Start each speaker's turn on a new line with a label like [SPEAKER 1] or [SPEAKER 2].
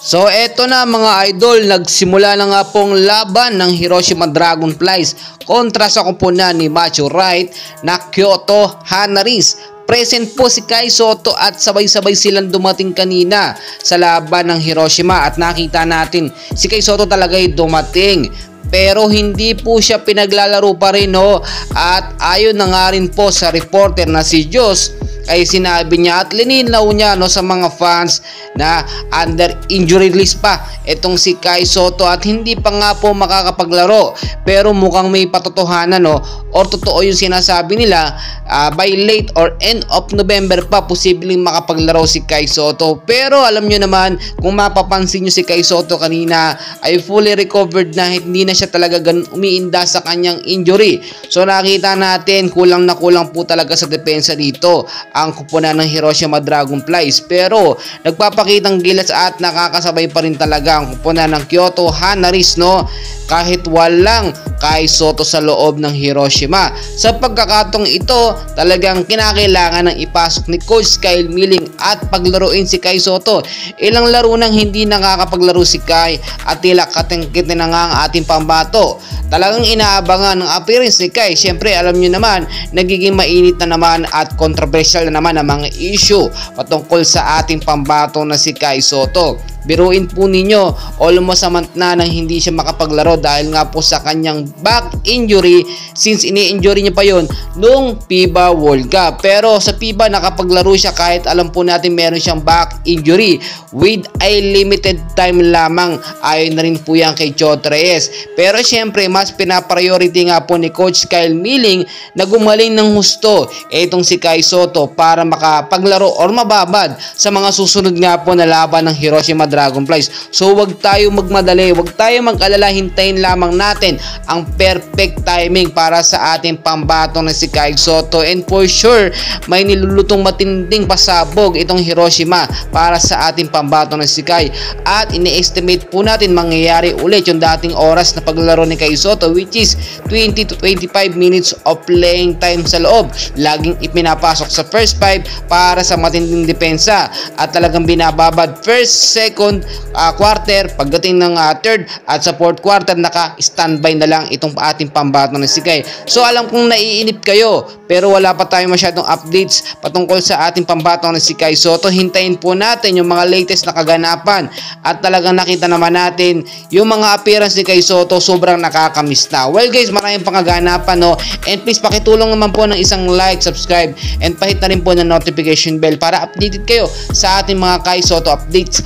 [SPEAKER 1] So eto na mga idol, nagsimula na nga pong laban ng Hiroshima Dragonflies kontra sa koponan ni Macho Wright na Kyoto Hanaris. Present po si Kai Sotto at sabay-sabay silang dumating kanina sa laban ng Hiroshima at nakita natin si Kai Sotto talaga ay dumating. Pero hindi po siya pinaglalaro pa rin at ayon na nga rin po sa reporter na si Diyos ay sinabi niya at lininaw niya sa mga fans na under injury list pa itong si Kai Sotto at hindi pa nga po makakapaglaro, pero mukhang may patotohanan or totoo yung sinasabi nila, by late or end of November pa posibleng makapaglaro si Kai Sotto. Pero alam nyo naman, kung mapapansin nyo si Kai Sotto kanina ay fully recovered na, hindi na siya talaga umiinda sa kanyang injury. So nakita natin kulang na kulang po talaga sa depensa dito ang koponan ng Hiroshima Dragonflies, pero nagpapakitang gilas at nakakasabay pa rin talaga ang koponan ng Kyoto Hanaris kahit walang Kai Sotto sa loob ng Hiroshima. Sa pagkakataong ito, talagang kinakailangan ng ipasok ni Coach Kyle Milling at paglaruin si Kai Sotto. Ilang laro nang hindi nakakapaglaro si Kai at tila katingkit na nga ang ating pambato. Talagang inaabangan ng appearance ni Kai. Siyempre alam nyo naman, nagiging mainit na naman at controversial na naman ang mga issue patungkol sa ating pambato na si Kai Sotto. Biruin po ninyo, almost a month na nang hindi siya makapaglaro dahil nga po sa kanyang back injury, since ini-injury niya pa yon nung FIBA World Cup. Pero sa FIBA nakapaglaro siya kahit alam po natin meron siyang back injury with a limited time lamang, ayon na rin po yan kay Chot Reyes. Pero syempre mas pinapriority nga po ni Coach Kyle Milling na gumaling ng husto itong si Kai Sotto para makapaglaro or mababad sa mga susunod nga po na laban ng Hiroshima Dragonflies. So wag tayo magmadali, wag tayo mag-alala, hintayin lamang natin ang perfect timing para sa ating pambato na si Kai Sotto, and for sure may nilulutong matinding pasabog itong Hiroshima para sa ating pambato na si Kai, at ini-estimate po natin mangyayari ulit yung dating oras na paglaro ni Kai Sotto, which is 20 to 25 minutes of playing time sa loob. Laging ipinapasok sa first 5 para sa matinding depensa at talagang binababad first, second quarter, pagdating ng third at sa fourth quarter naka-standby na lang itong ating pambato na si Kai. So alam kong naiinip kayo pero wala pa tayong masyadong updates patungkol sa ating pambato na si Kai Sotto. Hintayin po natin yung mga latest na kaganapan at talagang nakita naman natin yung mga appearance ni Kai Sotto, sobrang nakakamiss na. Well guys, maraming pang kaganapan and please pakitulong naman po ng isang like, subscribe and pahit na rin po ng notification bell para updated kayo sa ating mga Kai Sotto updates.